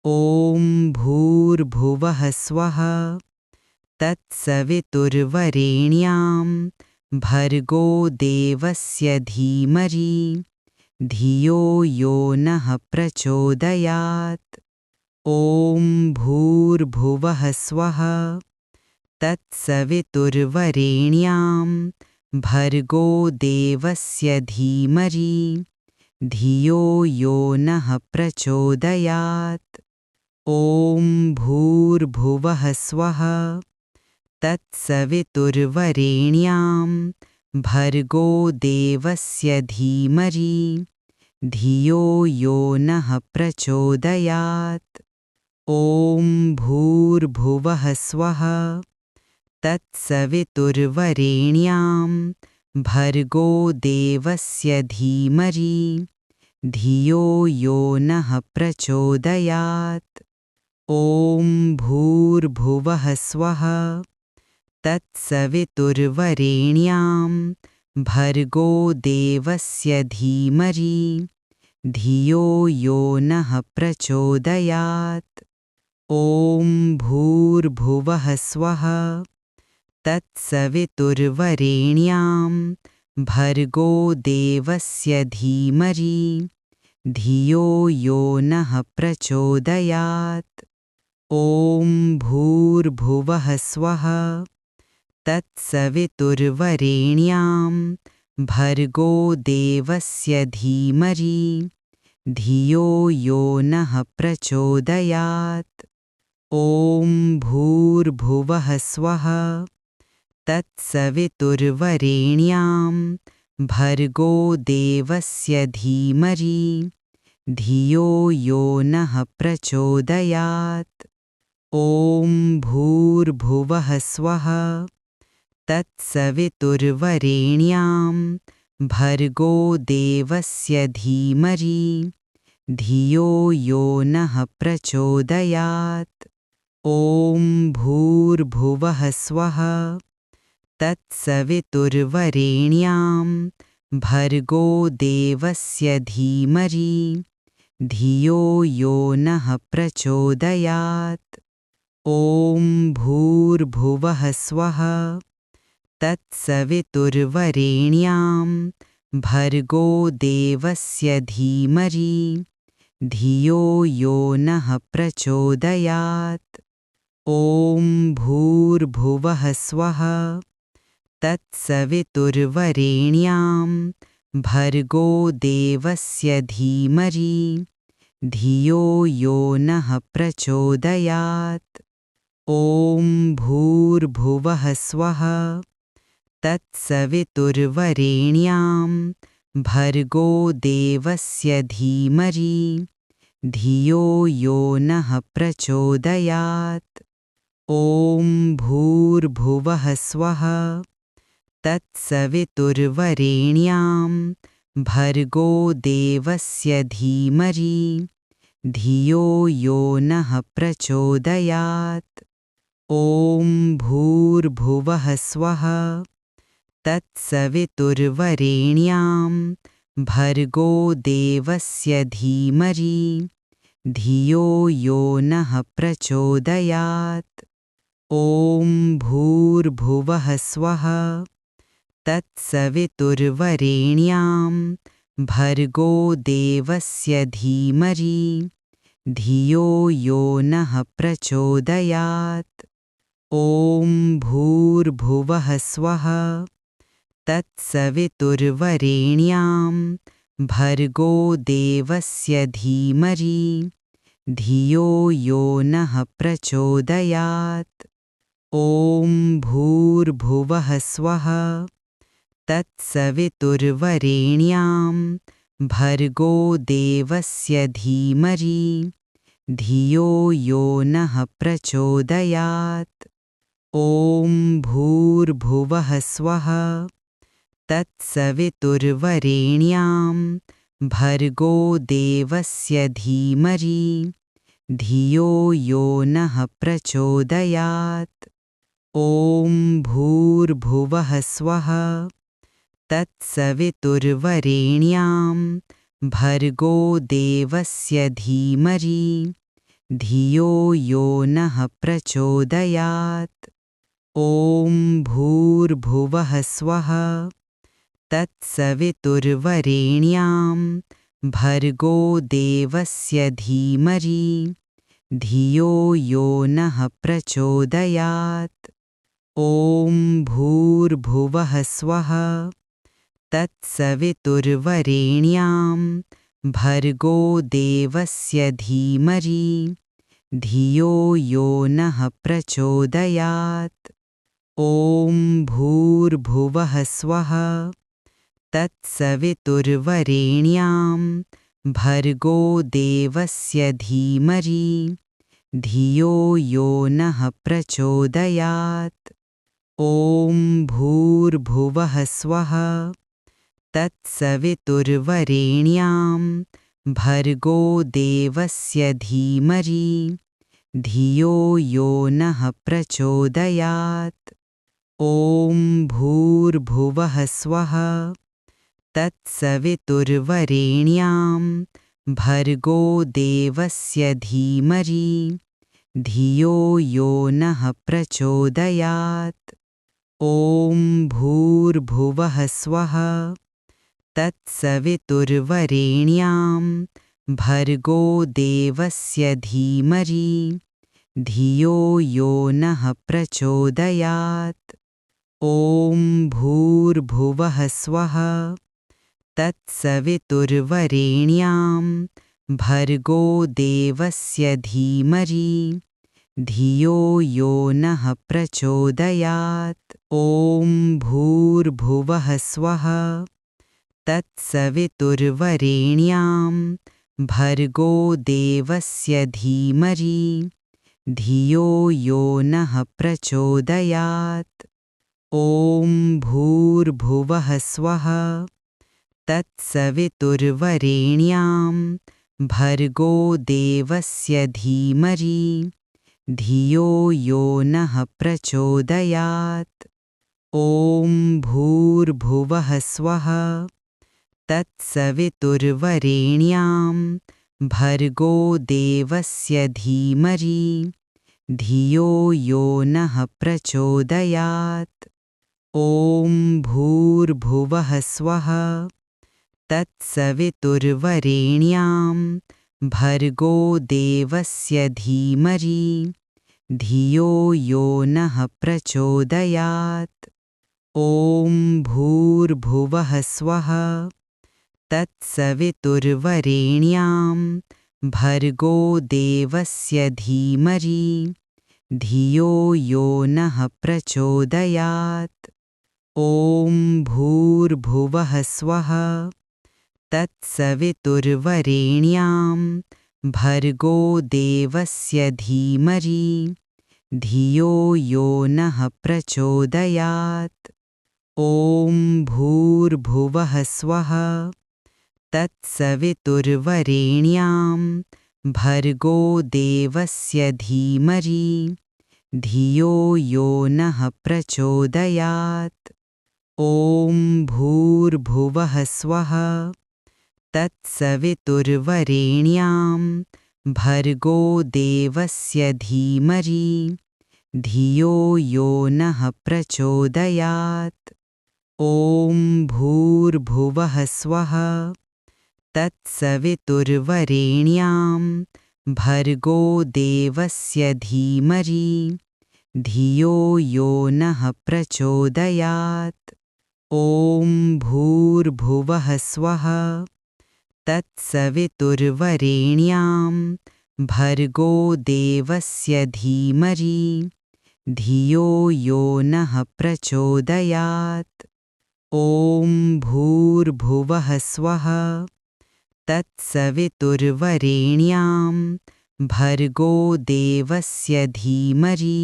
ॐ भूर्भुवः स्वः तत्सवितुर्वरेण्यां भर्गो देवस्य धीमहि धियो यो नः प्रचोदयात्। ॐ भूर्भुवः स्वः तत्सवितुर्वरेण्यां भर्गो देवस्य धीमहि धियो यो नः प्रचोदयात्। ॐ भूर्भुवः स्वः तत्सवितुर्वरेण्यां भर्गो देवस्य धीमहि धियो यो नः प्रचोदयात्। ॐ भूर्भुवः स्वः तत्सवितुर्वरेण्यां भर्गो देवस्य धीमहि धियो यो नः प्रचोदयात्। ॐ भूर्भुवः स्वः तत्सवितुर्वरेण्यां भर्गो देवस्य धीमहि धियो यो नः प्रचोदयात्। ॐ भूर्भुवः स्वः तत्सवितुर्वरेण्यां भर्गो देवस्य धीमहि धियो यो नः प्रचोदयात्। ॐ भूर्भुवः स्वः तत्सवितुर्वरेण्यां भर्गो देवस्य धीमहि धियो यो नः प्रचोदयात्। ॐ भूर्भुवः स्वः तत्सवितुर्वरेण्यां भर्गो देवस्य धीमहि धियो यो नः प्रचोदयात्। ॐ भूर्भुवः स्वः तत्सवितुर्वरेण्यां भर्गो देवस्य धीमहि धियो यो नः प्रचोदयात्। ॐ भूर्भुवः स्वः तत्सवितुर्वरेण्यां भर्गो देवस्य धीमहि धियो यो नः प्रचोदयात्। ॐ भूर्भुवः स्वः तत्सवितुर्वरेण्यां भर्गो देवस्य धीमहि धियो यो नः प्रचोदयात्। ॐ भूर्भुवः स्वः तत्सवितुर्वरेण्यां भर्गो देवस्य धीमहि धियो यो नः प्रचोदयात्। ॐ भूर्भुवः स्वः तत्सवितुर्वरेण्यां भर्गो देवस्य धीमहि धियो यो नः प्रचोदयात्। ॐ भूर्भुवः स्वः तत्सवितुर्वरेण्यां भर्गो देवस्य धीमहि धियो यो नः प्रचोदयात्। ॐ भूर्भुवः स्वः तत्सवितुर्वरेण्यां भर्गो देवस्य धीमहि धियो यो नः प्रचोदयात्। ॐ भूर्भुवः स्वः तत्सवितुर्वरेण्यां भर्गो देवस्य धीमहि धियो यो नः प्रचोदयात्। ॐ भूर्भुवः स्वः तत्सवितुर्वरेण्यां भर्गो देवस्य धीमहि धियो यो नः प्रचोदयात्। ॐ भूर्भुवः स्वः तत्सवितुर्वरेण्यां भर्गो देवस्य धीमहि धियो यो नः प्रचोदयात्। ॐ भूर्भुवः स्वः तत्सवितुर्वरेण्यां भर्गो देवस्य धीमहि धियो यो नः प्रचोदयात्। ॐ भूर्भुवः स्वः तत्सवितुर्वरेण्यां भर्गो देवस्य धीमहि धियो यो नः प्रचोदयात्। ॐ भूर्भुवः स्वः तत्सवितुर्वरेण्यां भर्गो देवस्य धीमहि धियो यो नः प्रचोदयात्। ॐ भूर्भुवः स्वः तत्सवितुर्वरेण्यां भर्गो देवस्य धीमहि धियो यो नः प्रचोदयात्। ॐ भूर्भुवः स्वः तत्सवितुर्वरेण्यां भर्गो देवस्य धीमहि धियो यो नः प्रचोदयात्। ॐ भूर्भुवः स्वः तत्सवितुर्वरेण्यां भर्गो देवस्य धीमहि धियो यो नः प्रचोदयात्। ॐ भूर्भुवः स्वः तत्सवितुर्वरेण्यां भर्गो देवस्य धीमहि धियो यो नः प्रचोदयात्। ॐ भूर्भुवः स्वः तत्सवितुर्वरेण्यां भर्गो देवस्य धीमहि धियो यो नः प्रचोदयात्। ॐ भूर्भुवः स्वः तत्सवितुर्वरेण्यां भर्गो देवस्य धीमहि धियो यो नः प्रचोदयात्। ॐ भूर्भुवः स्वः तत्सवितुर्वरेण्यां भर्गो देवस्य धीमहि धियो यो नः प्रचोदयात्। ॐ भूर्भुवः स्वः तत्सवितुर्वरेण्यां भर्गो देवस्य धीमहि धियो यो नः प्रचोदयात्। ॐ भूर्भुवः स्वः तत्सवितुर्वरेण्यां भर्गो देवस्य धीमहि धियो यो नः प्रचोदयात्। ॐ भूर्भुवः स्वः तत्सवितुर्वरेण्यां भर्गो देवस्य धीमहि धियो यो नः प्रचोदयात्। ॐ भूर्भुवः स्वः तत्सवितुर्वरेण्यां भर्गो देवस्य धीमहि धियो यो नः प्रचोदयात्। ॐ भूर्भुवः स्वः तत्सवितुर्वरेण्यां भर्गो देवस्य धीमहि धियो यो नः प्रचोदयात्। ॐ भूर्भुवः स्वः तत्सवितुर्वरेण्यां भर्गो देवस्य धीमहि धियो यो नः प्रचोदयात्। ॐ भूर्भुवः स्वः तत्सवितुर्वरेण्यां भर्गो देवस्य धीमहि धियो यो नः प्रचोदयात्। ॐ भूर्भुवः स्वः तत्सवितुर्वरेण्यां भर्गो देवस्य धीमहि धियो यो नः प्रचोदयात्। ॐ भूर्भुवः स्वः तत्सवितुर्वरेण्यां भर्गो देवस्य धीमहि धियो यो नः प्रचोदयात्। ॐ भूर्भुवः स्वः तत्सवितुर्वरेण्यां भर्गो देवस्य धीमहि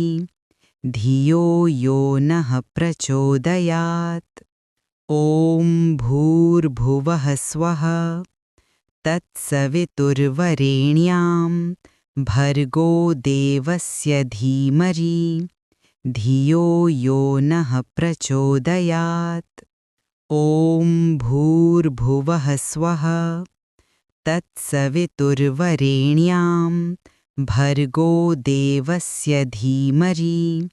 धियो यो नः प्रचोदयात्। ॐ भूर्भुवः स्वः तत्सवितुर्वरेण्यां भर्गो देवस्य धीमहि धियो यो नः प्रचोदयात्। ॐ भूर्भुवः स्वः तत्सवितुर्वरेण्यां भर्गो देवस्य धीमहि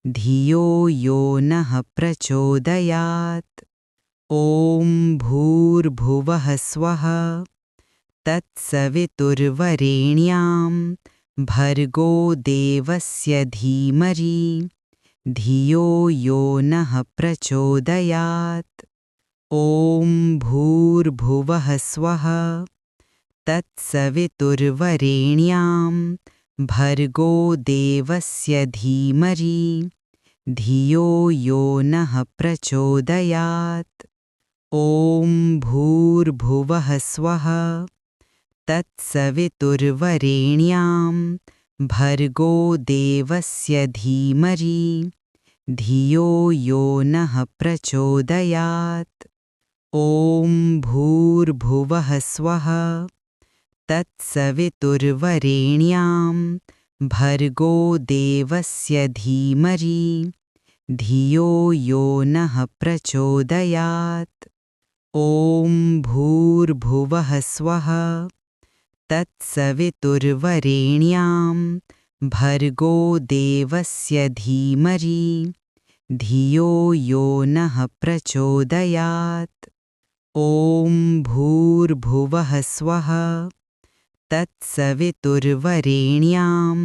धियो यो नः प्रचोदयात्। ॐ भूर्भुवः स्वः तत्सवितुर्वरेण्यां भर्गो देवस्य धीमहि धियो यो नः प्रचोदयात्। ॐ भूर्भुवः स्वः तत्सवितुर्वरेण्यां भर्गो देवस्य धीमहि धियो यो नः प्रचोदयात्। ॐ भूर्भुवः स्वः तत्सवितुर्वरेण्यां भर्गो देवस्य धीमहि धियो यो नः प्रचोदयात्। ॐ भूर्भुवः स्वः तत्सवितुर्वरेण्यां भर्गो देवस्य धीमहि धियो यो नः प्रचोदयात्। ॐ भूर्भुवः स्वः तत्सवितुर्वरेण्यां भर्गो देवस्य धीमहि धियो यो नः प्रचोदयात्। ॐ भूर्भुवः स्वः तत्सवितुर्वरेण्यां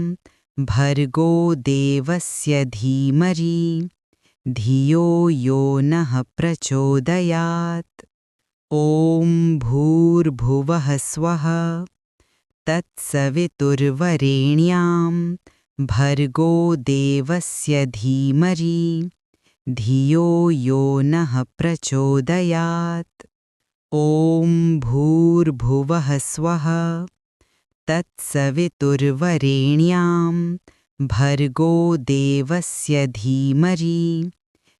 भर्गो देवस्य धीमहि धियो यो नः प्रचोदयात्। ॐ भूर्भुवः स्वः तत्सवितुर्वरेण्यां भर्गो देवस्य धीमहि धियो यो नः प्रचोदयात्। ॐ भूर्भुवः स्वः तत्सवितुर्वरेण्यां भर्गो देवस्य धीमहि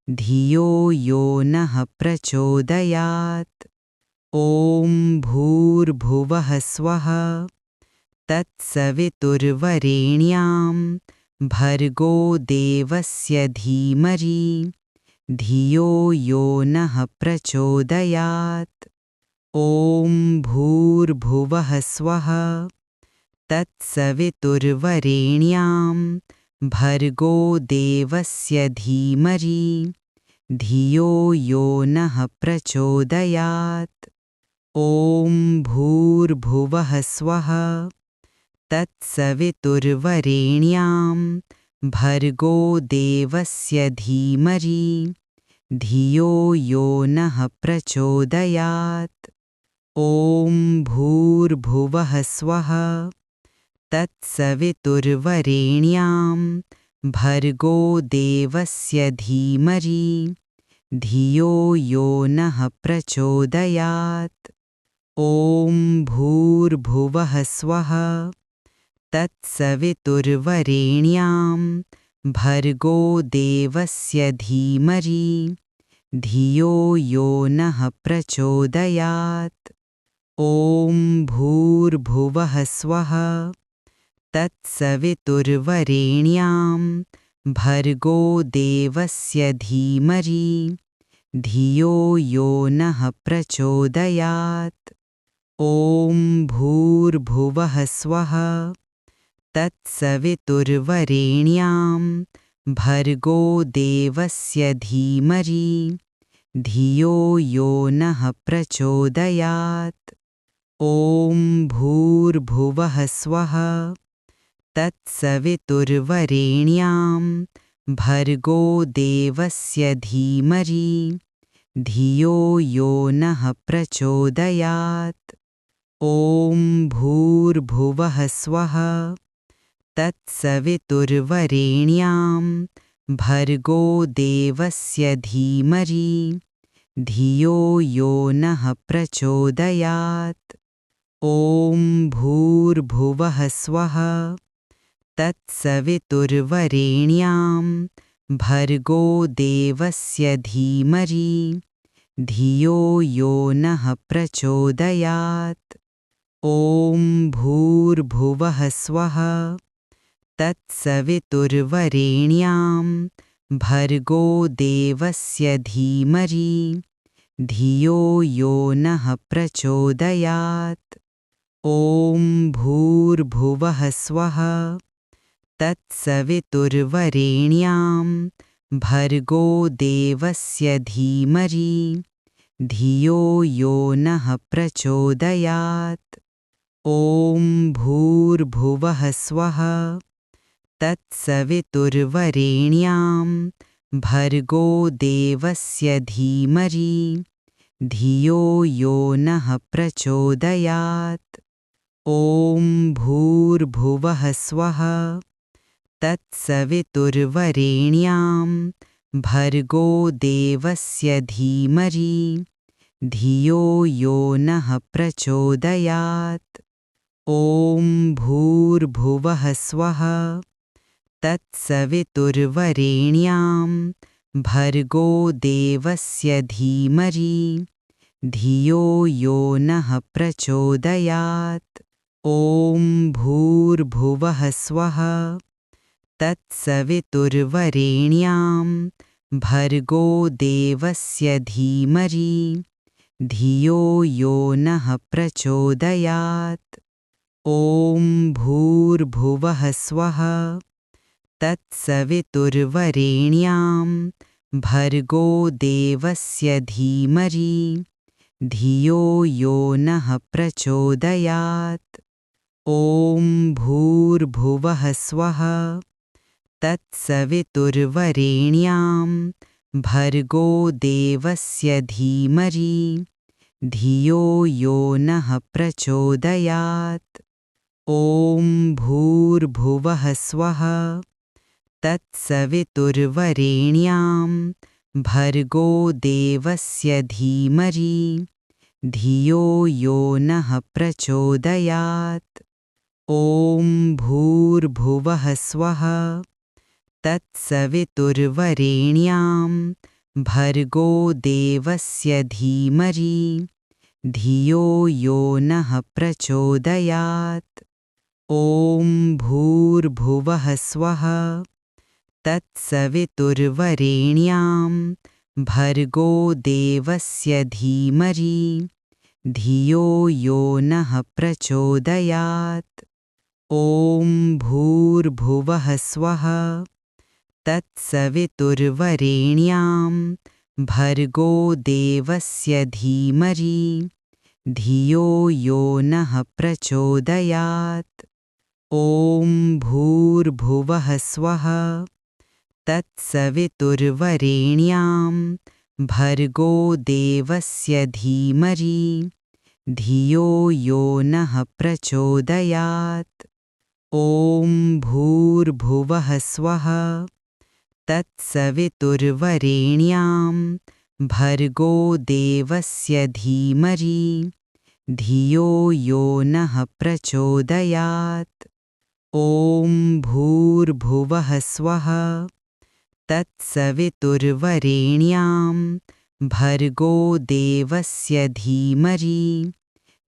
धियो यो नः प्रचोदयात्। ॐ भूर्भुवः स्वः तत्सवितुर्वरेण्यां भर्गो देवस्य धीमहि धियो यो नः प्रचोदयात्। ॐ भूर्भुवः स्वः तत्सवितुर्वरेण्यां भर्गो देवस्य धीमहि धियो यो नः प्रचोदयात्। ॐ भूर्भुवः स्वः तत्सवितुर्वरेण्यां भर्गो देवस्य धीमहि धियो यो नः प्रचोदयात्। ॐ भूर्भुवः स्वः तत्सवितुर्वरेण्यां भर्गो देवस्य धीमहि धियो यो नः प्रचोदयात्। ॐ भूर्भुवः स्वः तत्सवितुर्वरेण्यां भर्गो देवस्य धीमहि धियो यो नः प्रचोदयात्। ॐ भूर्भुवः स्वः तत्सवितुर्वरेण्यां भर्गो देवस्य धीमहि धियो यो नः प्रचोदयात्। ॐ भूर्भुवः स्वः तत्सवितुर्वरेण्यां भर्गो देवस्य धीमहि धियो यो नः प्रचोदयात्। ॐ भूर्भुवः स्वः तत्सवितुर्वरेण्यां भर्गो देवस्य धीमहि धियो यो नः प्रचोदयात्। ॐ भूर्भुवः स्वः तत्सवितुर्वरेण्यां भर्गो देवस्य धीमहि धियो यो नः प्रचोदयात्। ॐ भूर्भुवः स्वः तत्सवितुर्वरेण्यां भर्गो देवस्य धीमहि धियो यो नः प्रचोदयात्। ॐ भूर्भुवः स्वः तत्सवितुर्वरेण्यां भर्गो देवस्य धीमहि धियो यो नः प्रचोदयात्। ॐ भूर्भुवः स्वः तत्सवितुर्वरेण्यां भर्गो देवस्य धीमहि धियो यो नः प्रचोदयात् ॐ भूर्भुवः स्वः तत्सवितुर्वरेण्यां भर्गो देवस्य धीमहि धियो यो नः प्रचोदयात् ॐ भूर्भुवः स्वः तत्सवितुर्वरेण्यां भर्गो देवस्य धीमहि धियो यो नः प्रचोदयात् ॐ भूर्भुवः स्वः तत्सवितुर्वरेण्यां भर्गो देवस्य धीमहि धियो यो नः प्रचोदयात् ॐ भूर्भुवः स्वः तत्सवितुर्वरेण्यां भर्गो देवस्य धीमहि धियो यो नः प्रचोदयात् ॐ भूर्भुवः स्वः तत्सवितुर्वरेण्यां भर्गो देवस्य धीमहि धियो यो नः प्रचोदयात् ॐ भूर्भुवः स्वः तत्सवितुर्वरेण्यां भर्गो देवस्य धीमहि धियो यो नः प्रचोदयात् ॐ भूर्भुवः स्वः तत्सवितुर्वरेण्यां भर्गो देवस्य धीमहि धियो यो नः प्रचोदयात् ॐ भूर्भुवः स्वः तत्सवितुर्वरेण्यां भर्गो देवस्य धीमहि धियो यो नः प्रचोदयात् ॐ भूर्भुवः स्वः तत्सवितुर्वरेण्यां भर्गो देवस्य धीमहि धियो यो नः प्रचोदयात् ॐ भूर्भुवः स्वः तत्सवितुर्वरेण्यां भर्गो देवस्य धीमहि धियो यो नः प्रचोदयात् ॐ भूर्भुवः स्वः तत्सवितुर्वरेण्यां भर्गो देवस्य धीमहि धियो यो नः प्रचोदयात् ॐ भूर्भुवः स्वः तत्सवितुर्वरेण्यां भर्गो देवस्य धीमहि धियो यो नः प्रचोदयात् ॐ भूर्भुवः स्वः तत्सवितुर्वरेण्यां भर्गो देवस्य धीमहि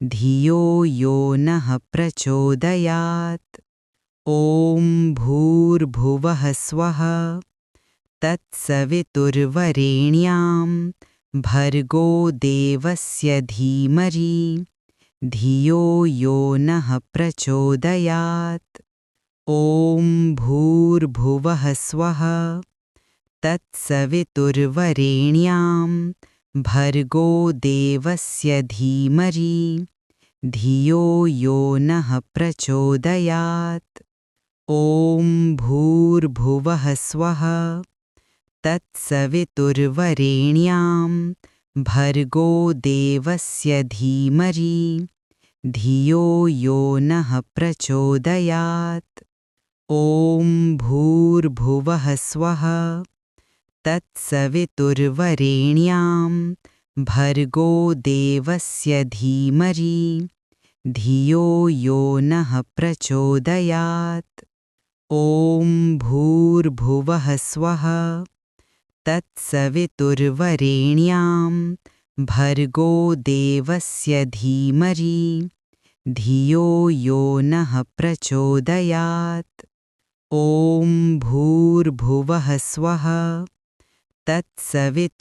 धियो यो नः प्रचोदयात् ॐ भूर्भुवः स्वः तत्सवितुर्वरेण्यां भर्गो देवस्य धीमहि धियो यो नः प्रचोदयात् ॐ भूर्भुवः स्वः तत्सवितुर्वरेण्यां भर्गो देवस्य धीमहि धियो यो नः प्रचोदयात् ॐ भूर्भुवः स्वः तत्सवितुर्वरेण्यां भर्गो देवस्य धीमहि धियो यो नः प्रचोदयात् ॐ भूर्भुवः स्वः तत्सवितुर्वरेण्यां भर्गो देवस्य धीमहि धियो यो नः प्रचोदयात् ॐ भूर्भुवः स्वः तत्सवितुर्वरेण्यां भर्गो देवस्य धीमहि धियो यो नः प्रचोदयात् ॐ भूर्भुवः स्वः तत्सवितुर्वरेण्यां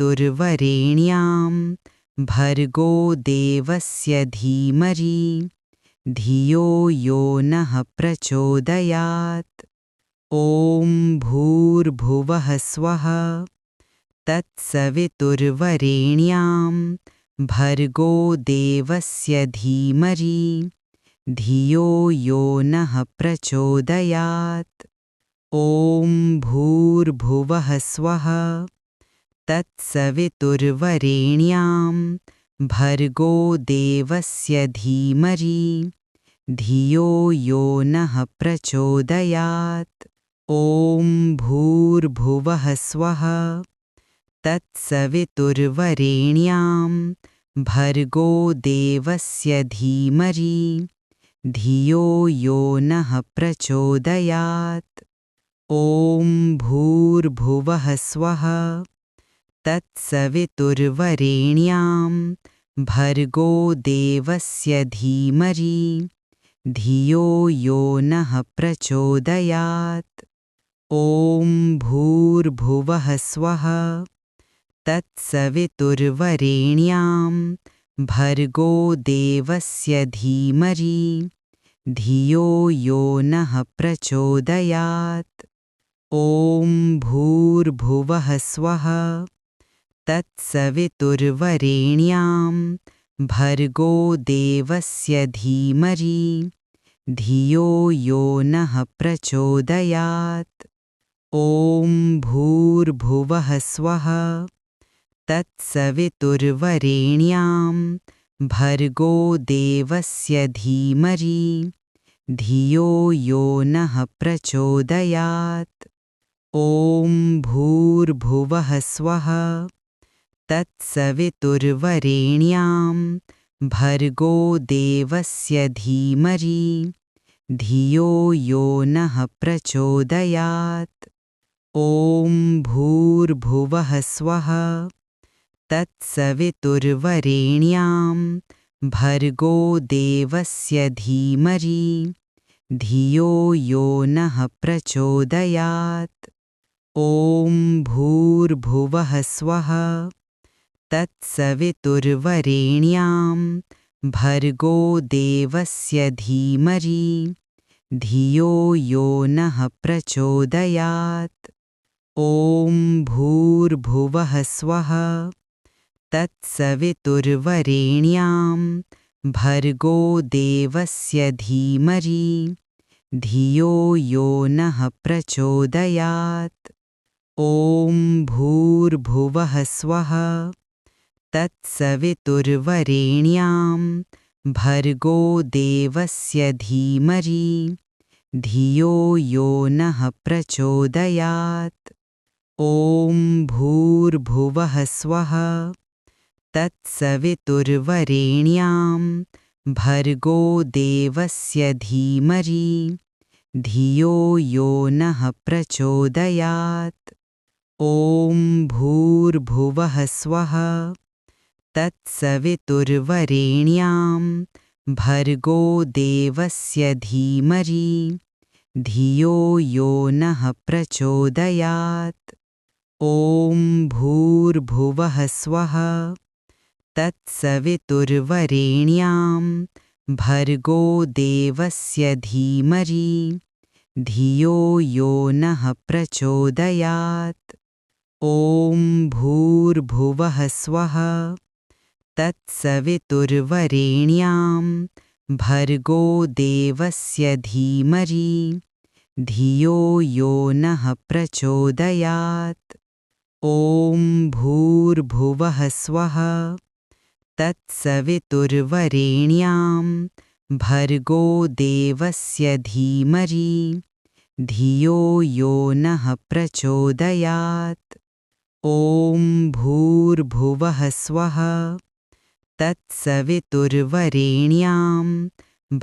भर्गो देवस्य धीमहि धियो यो नः प्रचोदयात्। ॐ भूर्भुवः स्वः तत्सवितुर्वरेण्यां भर्गो देवस्य धीमहि धियो यो नः प्रचोदयात्। ॐ भूर्भुवः स्वः तत्सवितुर्वरेण्यां भर्गो देवस्य धीमहि धियो यो नः प्रचोदयात्। ॐ भूर्भुवः स्वः तत्सवितुर्वरेण्यां भर्गो देवस्य धीमहि धियो यो नः प्रचोदयात्। ॐ भूर्भुवः स्वः तत्सवितुर्वरेण्यां भर्गो देवस्य धीमहि धियो यो नः प्रचोदयात्। ॐ भूर्भुवः स्वः तत्सवितुर्वरेण्यां भर्गो देवस्य धीमहि धियो यो नः प्रचोदयात्। ॐ भूर्भुवः स्वः तत्सवितुर्वरेण्यां भर्गो देवस्य धीमहि धियो यो नः प्रचोदयात्। ॐ भूर्भुवः स्वः तत्सवितुर्वरेण्यां भर्गो देवस्य धीमहि धियो यो नः प्रचोदयात्। ॐ भूर्भुवः स्वः तत्सवितुर्वरेण्यां भर्गो देवस्य धीमहि धियो यो नः प्रचोदयात्। ॐ भूर्भुवः स्वः तत्सवितुर्वरेण्यां भर्गो देवस्य धीमहि धियो यो नः प्रचोदयात्। ॐ भूर्भुवः स्वः तत्सवितुर्वरेण्यां भर्गो देवस्य धीमहि धियो यो नः प्रचोदयात्। ॐ भूर्भुवः स्वः तत्सवितुर्वरेण्यां भर्गो देवस्य धीमहि धियो यो नः प्रचोदयात्। ॐ भूर्भुवः स्वः तत्सवितुर्वरेण्यां भर्गो देवस्य धीमहि धियो यो नः प्रचोदयात्। ॐ भूर्भुवः स्वः तत्सवितुर्वरेण्यां भर्गो देवस्य धीमहि धियो यो नः प्रचोदयात्। ॐ भूर्भुवः स्वः तत्सवितुर्वरेण्यां भर्गो देवस्य धीमहि धियो यो नः प्रचोदयात्। ॐ भूर्भुवः स्वः तत्सवितुर्वरेण्यां भर्गो देवस्य धीमहि धियो यो नः प्रचोदयात्। ॐ भूर्भुवः स्वः तत्सवितुर्वरेण्यां भर्गो देवस्य धीमहि धियो यो नः प्रचोदयात्। ॐ भूर्भुवः स्वः तत्सवितुर्वरेण्यां भर्गो देवस्य धीमहि धियो यो नः प्रचोदयात्। ॐ भूर्भुवः स्वः तत्सवितुर्वरेण्यां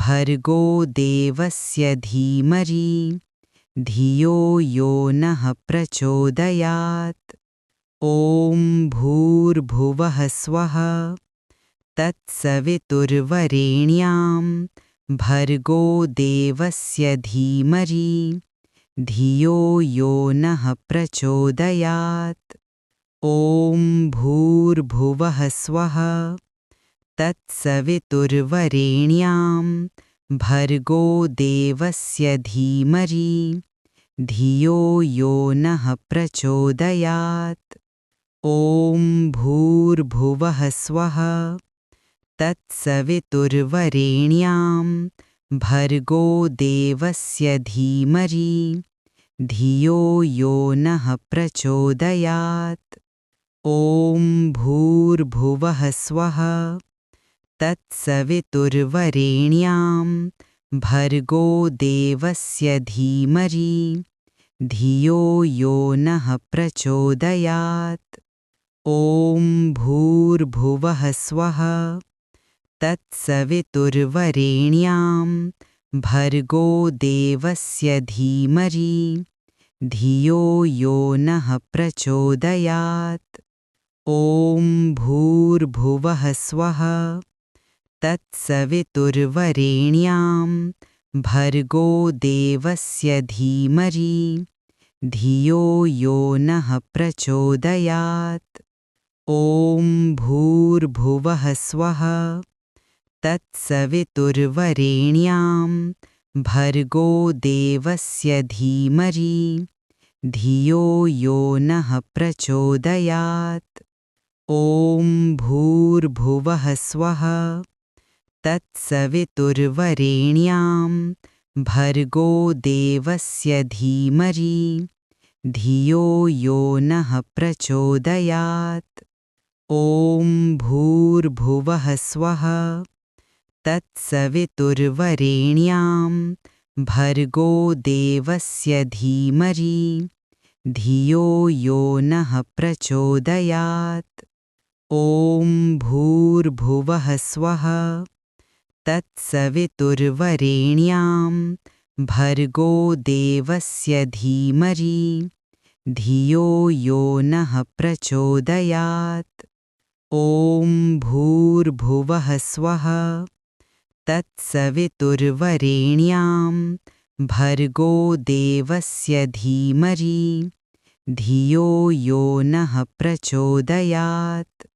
भर्गो देवस्य धीमहि धियो यो नः प्रचोदयात्। ॐ भूर्भुवः स्वः तत्सवितुर्वरेण्यां भर्गो देवस्य धीमहि धियो यो नः प्रचोदयात्। ॐ भूर्भुवः स्वः तत्सवितुर्वरेण्यां भर्गो देवस्य धीमहि धियो यो नः प्रचोदयात्। ॐ भूर्भुवः स्वः तत्सवितुर्वरेण्यां भर्गो देवस्य धीमहि धियो यो नः प्रचोदयात्। ॐ भूर्भुवः स्वः तत्सवितुर्वरेण्यां भर्गो देवस्य धीमहि धियो यो नः प्रचोदयात्। ॐ भूर्भुवः स्वः तत्सवितुर्वरेण्यां भर्गो देवस्य धीमहि धियो यो नः प्रचोदयात्। ॐ भूर्भुवः स्वः तत्सवितुर्वरेण्यां भर्गो देवस्य धीमहि धियो यो नः प्रचोदयात्। ॐ भूर्भुवः स्वः तत्सवितुर्वरेण्यां भर्गो देवस्य धीमहि धियो यो नः प्रचोदयात्। ॐ भूर्भुवः स्वः तत्सवितुर्वरेण्यां भर्गो देवस्य धीमहि धियो यो नः प्रचोदयात्। ॐ भूर्भुवः स्वः तत्सवितुर्वरेण्यां भर्गो देवस्य धीमहि धियो यो नः प्रचोदयात्। ॐ भूर्भुवः स्वः तत्सवितुर्वरेण्यां भर्गो देवस्य धीमहि धियो यो नः प्रचोदयात्। ॐ भूर्भुवः स्वः तत्सवितुर्वरेण्यां भर्गो देवस्य धीमहि धियो यो नः प्रचोदयात्।